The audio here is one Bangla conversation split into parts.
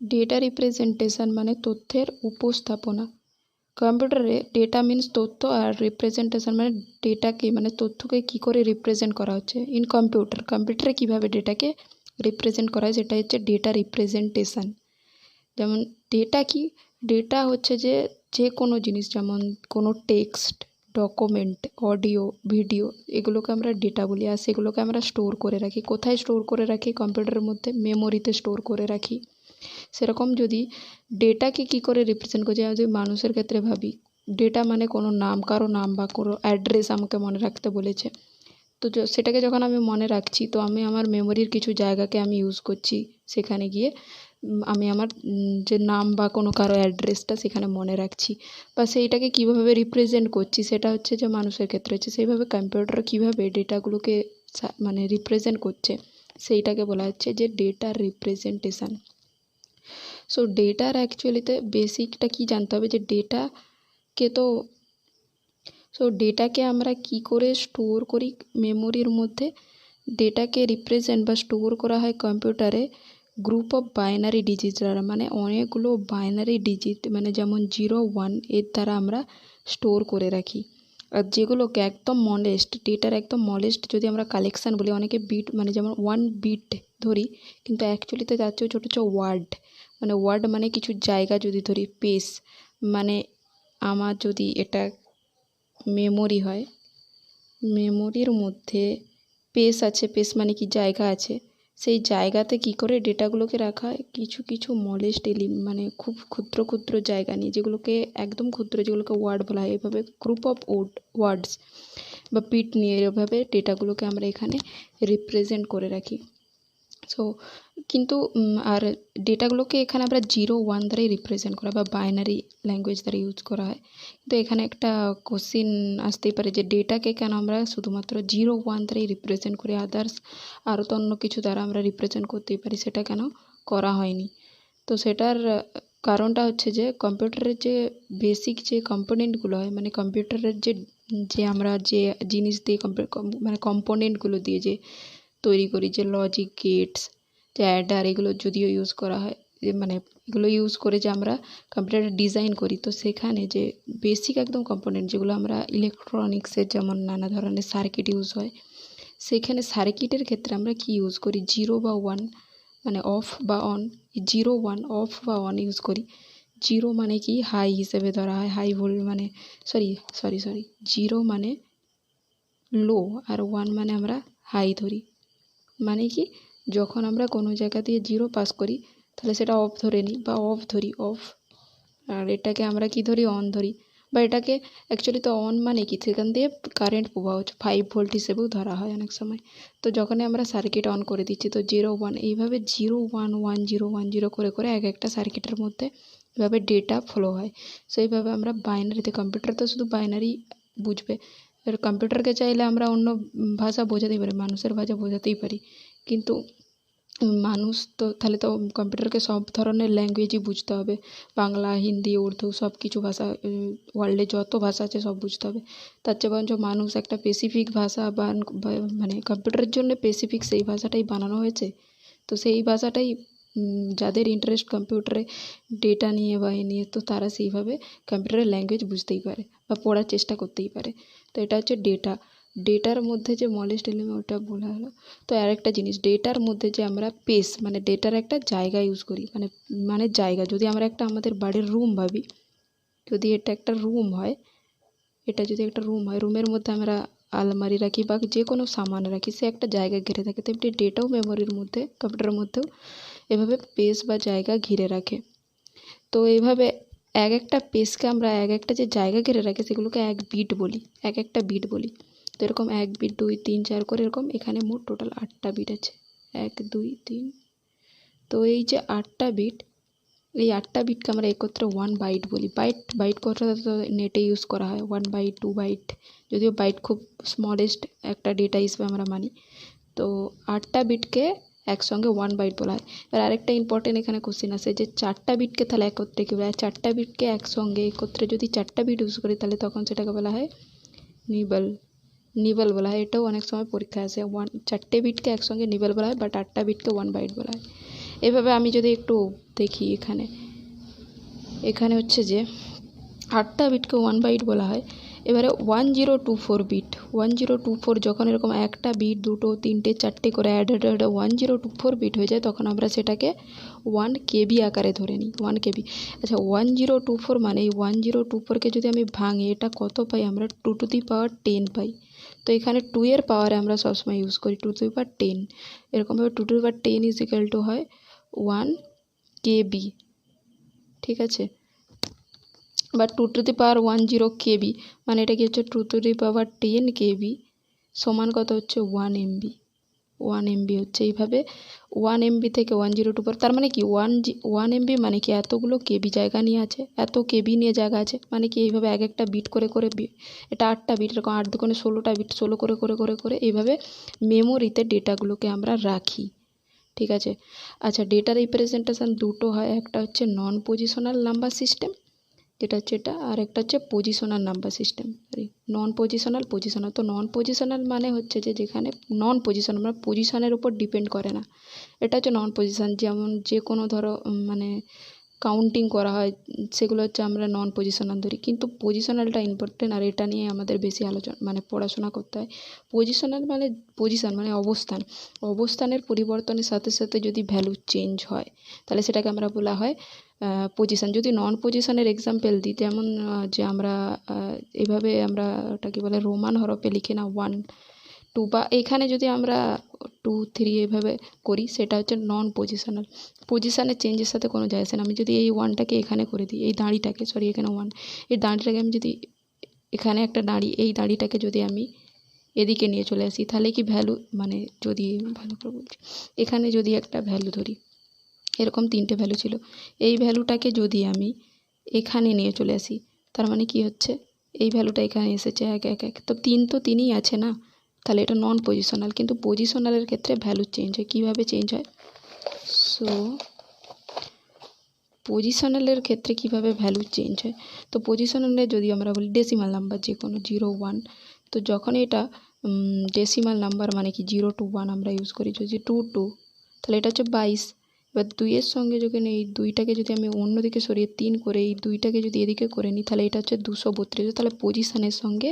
ডেটা রিপ্রেজেন্টেশন মানে তথ্যের উপস্থাপনা। কম্পিউটারে ডেটা মিনস তথ্য, আর রিপ্রেজেন্টেশন মানে ডেটাকে মানে তথ্যকে কী করে রিপ্রেজেন্ট করা হচ্ছে ইন কম্পিউটারে কীভাবে ডেটাকে রিপ্রেজেন্ট করা হয় সেটা হচ্ছে ডেটা রিপ্রেজেন্টেশন। যেমন ডেটা কি, ডেটা হচ্ছে যে যে কোনো জিনিস, যেমন কোনো টেক্সট, ডকুমেন্ট, অডিও, ভিডিও, এগুলোকে আমরা ডেটা বলি। আর সেগুলোকে আমরা স্টোর করে রাখি। কোথায় স্টোর করে রাখি? কম্পিউটারের মধ্যে মেমোরিতে স্টোর করে রাখি। সেরকম যদি ডেটাকে কী করে রিপ্রেজেন্ট করছি, যদি মানুষের ক্ষেত্রে ভাবি, ডেটা মানে কোনো নাম, কারো নাম বা কোনো অ্যাড্রেস আমাকে মনে রাখতে বলেছে। তো সেটাকে যখন আমি মনে রাখছি, তো আমি আমার মেমোরির কিছু জায়গাকে আমি ইউজ করছি। সেখানে গিয়ে আমি আমার যে নাম বা কোনো কারো অ্যাড্রেসটা সেখানে মনে রাখছি, বা সেইটাকে কীভাবে রিপ্রেজেন্ট করছি সেটা হচ্ছে যে মানুষের ক্ষেত্রে হচ্ছে। সেইভাবে কম্পিউটার কীভাবে ডেটাগুলোকে মানে রিপ্রেজেন্ট করছে সেইটাকে বলা হচ্ছে যে ডেটা রিপ্রেজেন্টেশন। সো ডেটার অ্যাকচুয়ালিতে বেসিকটা কি জানতে হবে, যে ডেটাকে আমরা কি করে স্টোর করি মেমোরির মধ্যে। ডেটাকে রিপ্রেজেন্ট বা স্টোর করা হয় কম্পিউটারে গ্রুপ অফ বাইনারি ডিজিট দ্বারা, মানে অনেকগুলো বাইনারি ডিজিট, মানে যেমন 0 1 এর দ্বারা আমরা স্টোর করে রাখি। আর যেগুলোকে একদম মলেস্ট, ডেটার একদম মলেস্ট যদি আমরা কালেকশান বলি, অনেকে বিট মানে যেমন 1 বিট ধরি, কিন্তু অ্যাকচুয়ালিতে যাচ্ছে ছোটো ছোটো ওয়ার্ড, মানে ওয়ার্ড মানে কিছু জায়গা যদি ধরি, পেজ মানে আমার যদি এটা মেমোরি হয়, মেমোরির মধ্যে পেজ আছে, পেজ মানে কি জায়গা আছে, সেই জায়গাতে কি করে ডেটাগুলোকে রাখা হয়, কিছু কিছু মলেস্ট মানে খুব ক্ষুদ্র ক্ষুদ্র জায়গা নিয়ে, যেগুলোকে একদম ক্ষুদ্র, যেগুলোকে ওয়ার্ড বলা হয়, এভাবে গ্রুপ অফ ওয়ার্ডস বা বিট নিয়ে এভাবে ডেটাগুলোকে আমরা এখানে রিপ্রেজেন্ট করে রাখি। সো কিন্তু আর ডেটাগুলোকে এখানে আমরা 0 1 দ্বারাই রিপ্রেজেন্ট করা বা বাইনারি ল্যাঙ্গুয়েজ দ্বারা ইউজ করা হয়। তো এখানে একটা কোশ্চিন আসতেই পারে যে ডেটাকে কেন আমরা শুধুমাত্র 0 1 দ্বারাই রিপ্রেজেন্ট করি, আদার্স আরও তো অন্য কিছু দ্বারা আমরা রিপ্রেজেন্ট করতেই পারি, সেটা কেন করা হয়নি? তো সেটার কারণটা হচ্ছে যে কম্পিউটারের যে বেসিক যে কম্পোনেন্টগুলো হয়, মানে কম্পিউটারের যে আমরা যে জিনিস দিয়ে মানে কম্পোনেন্টগুলো দিয়ে যে তৈরি করি, যে লজিক গেটস, যে অ্যাডার, এগুলো যদিও ইউজ করা হয়, মানে এগুলো ইউজ করে যে আমরা কম্পিউটারে ডিজাইন করি, তো সেখানে যে বেসিক একদম কম্পোনেন্ট যেগুলো আমরা ইলেকট্রনিক্সের যেমন নানা ধরনের সার্কিট ইউজ হয়, সেখানে সার্কিটের ক্ষেত্রে আমরা কি ইউজ করি, 0 বা 1 মানে অফ বা অন, 0 1 অফ বা অন ইউজ করি। 0 মানে কি হাই হিসেবে ধরা হয়, হাই ভোল্ট মানে সরি 0 মানে লো, আর 1 মানে আমরা হাই ধরি। মানে কি, যখন আমরা কোনো জায়গা দিয়ে 0 পাস করি তাহলে সেটা অফ ধরে নিই বা অফ ধরি, অফ। আর এটাকে আমরা কি ধরি, অন ধরি, বা এটাকে অ্যাকচুয়ালি তো অন মানে কি, সেখান দিয়ে কারেন্ট প্রবাহ হচ্ছে 5 ভোল্ট হিসেবেও ধরা হয় অনেক সময়। তো যখনই আমরা সার্কিট অন করে দিচ্ছি, তো 0 1 এইভাবে 0 1 1 0 1 0 করে করে এক একটা সার্কিটের মধ্যে এভাবে ডেটা ফ্লো হয়। সো এইভাবে আমরা বাইনারিতে, কম্পিউটার তো শুধু বাইনারি বুঝবে, এবার কম্পিউটারকে চাইলে আমরা অন্য ভাষা বোঝাতেই পারি, মানুষের ভাষা বোঝাতেই পারি, কিন্তু মানুষ তো তাহলে তো কম্পিউটারকে সব ধরনের ল্যাঙ্গুয়েজই বুঝতে হবে, বাংলা, হিন্দি, উর্দু, সব কিছু ভাষা, ওয়ার্ল্ডে যত ভাষা আছে সব বুঝতে হবে। তার চেয়ে বরঞ্চ মানুষ একটা স্পেসিফিক ভাষা বা মানে কম্পিউটারের জন্য স্পেসিফিক সেই ভাষাটাই বানানো হয়েছে, তো সেই ভাষাটাই যাদের ইন্টারেস্ট কম্পিউটারে ডেটা নিয়ে বা এ নিয়ে, তো তারা সেইভাবে কম্পিউটারের ল্যাঙ্গুয়েজ বুঝতেই পারে বা পড়ার চেষ্টা করতেই পারে। তো এটা হচ্ছে ডেটার মধ্যে যে মলেস্ট এলিমেন্ট ওটা বলা হলো। তো আরেকটা জিনিস, ডেটার মধ্যে যে আমরা পেস মানে ডেটার একটা জায়গা ইউজ করি, মানে জায়গা, যদি আমরা একটা আমাদের বাড়ির রুম ভাবি, যদি এটা একটা রুম হয়, এটা যদি একটা রুম হয়, রুমের মধ্যে আমরা আলমারি রাখি বা যে কোনো সামান রাখি, সে একটা জায়গা ঘিরে থাকে, তেমনি ডেটাও মেমোরির মধ্যে, কম্পিউটারের মধ্যেও এভাবে পেস বা জায়গা ঘিরে রাখে। তো এইভাবে এক একটা পেজকে আমরা এক একটা যে জায়গা ঘিরে রাখি সেগুলোকে এক বিট বলি, এক একটা বিট বলি। তো এরকম 1 বিট 2 3 4 করে এরকম এখানে মোট টোটাল 8টা বিট আছে, 1 2 3। তো এই যে 8টা বিট, এই 8টা বিটকে আমরা একত্রে 1 বাইট বলি। বাইট কথাটা তো নেটে ইউজ করা হয়, 1 বাইট 2 বাইট, যদিও বাইট খুব স্মলেস্ট একটা ডেটা হিসেবে আমরা মানি। তো 8টা বিটকে একসঙ্গে 1 বাইট বলা হয়। এবার আরেকটা ইম্পর্টেন্ট এখানে কোশ্চেন আসে যে 4টা বিটকে তাহলে একত্রে কী বলা হয়, 4টা বিটকে একসঙ্গে একত্রে যদি 4টা বিট ইউজ করি তাহলে তখন সেটাকে বলা হয় নিবল বলা হয়। এটাও অনেক সময় পরীক্ষায় আসে, 4টে বিটকে একসঙ্গে নিবল বলা হয়, বাট 8টা বিটকে 1 বাইট বলা হয়। এভাবে আমি যদি একটু দেখি এখানে হচ্ছে যে 8টা বিটকে 1/8 বলা হয়। এবারে 1024 বিট, 1024 যখন এরকম একটা বিট, দুটো, তিনটে, চারটে করে অ্যাড 1024 বিট হয়ে যায়, তখন আমরা সেটাকে 1 কেবি আকারে ধরে নিই, 1 কেবি। আচ্ছা, 1024 মানে এই 1024কে যদি আমি ভাঙি, এটা কত পাই আমরা? 2^10 পাই। তো এখানে 2 এর পাওয়ারে আমরা সবসময় ইউজ করি 2^10। এরকমভাবে 2^10 হয় 1 কেবি, ঠিক আছে? বা 2^10 কেবি, মানে এটা কি হচ্ছে 2^10 কেবি সমান কত হচ্ছে 1 এমবি। 1 এমবি হচ্ছে এইভাবে 1 এমবি থেকে 1024, তার মানে কি 1 এমবি মানে কি এতগুলো কেবি জায়গা নিয়ে আছে, এত কেবি নিয়ে জায়গা আছে, মানে কি এইভাবে এক একটা বিট করে করে এটা 8টা বিট, এরকম 8 দুগুণে 16টা বিট, 16 করে করে করে করে এইভাবে মেমোরিতে ডেটাগুলোকে আমরা রাখি, ঠিক আছে? আচ্ছা, ডেটা রিপ্রেজেন্টেশন দুটো হয়, একটা হচ্ছে নন পজিশনাল নাম্বার সিস্টেম, যেটা হচ্ছে এটা, আর একটা হচ্ছে পজিশনাল নাম্বার সিস্টেম, সরি নন পজিশনাল। তো নন পজিশনাল মানে হচ্ছে যে যেখানে নন পজিশনাল মানে পজিশনের উপর ডিপেন্ড করে না, এটা হচ্ছে নন পজিশন। যেমন যে কোনো ধরো মানে কাউন্টিং করা হয়, সেগুলো হচ্ছে আমরা নন পজিশনাল ধরি, কিন্তু পজিশনালটা ইম্পর্টেন্ট, আর এটা নিয়ে আমাদের বেশি আলোচনা মানে পড়াশোনা করতে হয়। পজিশনাল মানে পজিশন মানে অবস্থানের পরিবর্তনের সাথে সাথে যদি ভ্যালু চেঞ্জ হয়, তাহলে সেটাকে আমরা বলা হয় পজিশন। যদি নন পজিশনের এক্সাম্পল দিই, যেমন যে আমরা এভাবে আমরা ওটা কি বলে রোমান হরফে লিখি না 1 2, বা এখানে যদি আমরা 2 3 এভাবে করি, সেটা হচ্ছে নন পজিশনাল। পজিশনের চেঞ্জের সাথে কোনো যায় আসে না। আমি যদি এই 1টাকে এখানে করে দিই, এই দাঁড়িটাকে, সরি এখানে 1, এই দাঁড়িটাকে আমি যদি এখানে একটা দাঁড়ি, এই দাঁড়িটাকে যদি আমি এদিকে নিয়ে চলে আসি, তাহলে কি ভ্যালু, মানে যদি ভালো করে বলছি, এখানে যদি একটা ভ্যালু ধরি, এরকম 3টে ভ্যালু ছিল, এই ভ্যালুটাকে যদি আমি এখানে নিয়ে চলে আসি, তার মানে কি হচ্ছে এই ভ্যালুটা এখানে এসেছে 1 1 1, তো 3ই আছে না, তাহলে এটা নন পজিশনাল। কিন্তু পজিশনালের ক্ষেত্রে ভ্যালু চেঞ্জ হয়। কীভাবে চেঞ্জ হয়? সো পজিশনালের ক্ষেত্রে কিভাবে ভ্যালু চেঞ্জ হয়, তো পজিশনালে যদি আমরা বলি ডেসিমাল নাম্বার যে কোনো 0 1, তো যখন এটা ডেসিমাল নাম্বার মানে কি 0 to 1 আমরা ইউজ করি, যদি 2 2, তাহলে এটা হচ্ছে 22। এবার 2-এর সঙ্গে যখন এই 2টাকে যদি আমি অন্যদিকে সরিয়ে 3 করে এই 2টাকে যদি এদিকে করে নিই, তাহলে এটা হচ্ছে 232, তাহলে পজিশনের সঙ্গে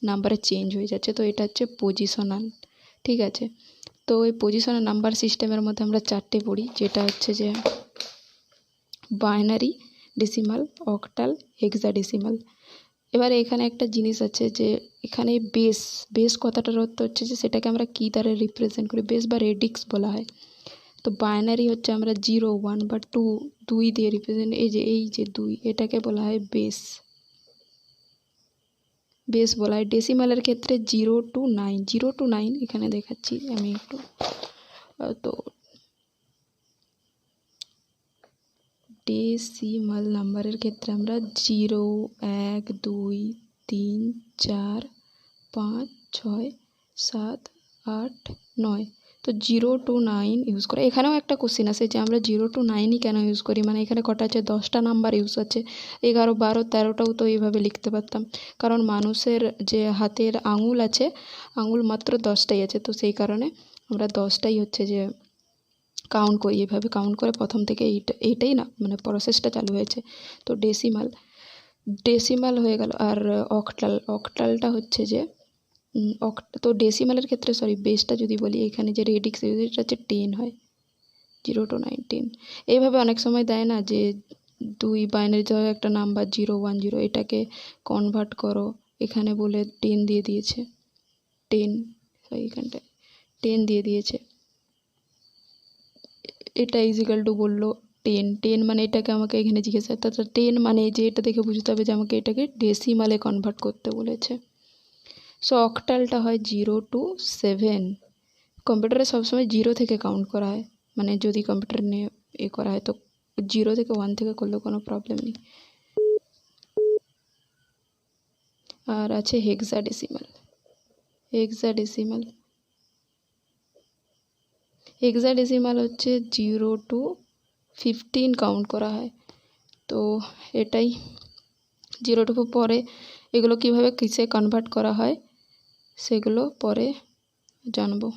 নাম্বারে চেঞ্জ হয়ে যাচ্ছে, তো এটা হচ্ছে পজিশনাল, ঠিক আছে? তো এই পজিশনাল নাম্বার সিস্টেমের মধ্যে আমরা 4টে পড়ি, যেটা হচ্ছে যে বাইনারি, ডেসিমাল, অক্টাল, হেক্সাডেসিমাল। এবারে এখানে একটা জিনিস আছে যে এখানে বেস কথাটার অর্থ হচ্ছে যে সেটাকে আমরা কী দ্বারা রিপ্রেজেন্ট করি, বেস বা রেডিক্স বলা হয়। তো বাইনারি হচ্ছে আমরা 0 1 বা 2 দিয়ে রিপ্রেজেন্ট, এই যে 2, এটাকে বলা হয় বেস বলা হয়। ডেসিমালের ক্ষেত্রে 0 to 9, 0 to 9 এখানে দেখাচ্ছি আমি একটু, তো ডেসিমাল নাম্বারের ক্ষেত্রে আমরা 0 1 2 3 4 5 6 7 8 9, তো 0 to 9 ইউজ করে। এখানেও একটা কোশ্চেন আছে যে আমরা 0 to 9ই কেন ইউজ করি, মানে এখানে কটা আছে, 10টা নাম্বার ইউজ আছে, 11 12 13টাও তো এইভাবে লিখতে পারতাম, কারণ মানুষের যে হাতের আঙুল আছে, আঙুল মাত্র 10টাই আছে, তো সেই কারণে আমরা 10টাই হচ্ছে যে কাউন্ট করি, এভাবে কাউন্ট করে প্রথম থেকে এইটাই না প্রসেসটা চালু হয়েছে। তো ডেসিমাল হয়ে গেল। আর অক্টালটা হচ্ছে যে তো ডেসিমালের ক্ষেত্রে বেসটা যদি বলি, এখানে যে রেডিক্স এটা হচ্ছে 10 হয়, 0 to 9 10। এইভাবে অনেক সময় দেয় না যে 2 বাইনারি ধরো একটা নাম্বার 0 1 0, এটাকে কনভার্ট করো, এখানে বলে 10 দিয়ে দিয়েছে, 10 এখানটায় 10 দিয়ে দিয়েছে, এটা ইজিক্যাল টু বললো 10 মানে এটাকে আমাকে এখানে জিজ্ঞাসা, অর্থাৎ 10 মানে যে এটা দেখে বুঝতে হবে যে আমাকে এটাকে ডেসিমালে কনভার্ট করতে বলেছে। সো অক্টালটা হয় 0 to 7। কম্পিউটারে সবসময় 0 থেকে কাউন্ট করা হয়, মানে যদি কম্পিউটার নিয়ে করা হয় তো 0 থেকে 1 থেকে করলেও কোনো প্রবলেম নেই। আর আছে হেক্সাডেসিমাল হচ্ছে 0 to 15 কাউন্ট করা হয়, তো এটাই 0 to পরে এগুলো কিভাবে কিসে কনভার্ট করা হয় সেগুলো পরে জানবো।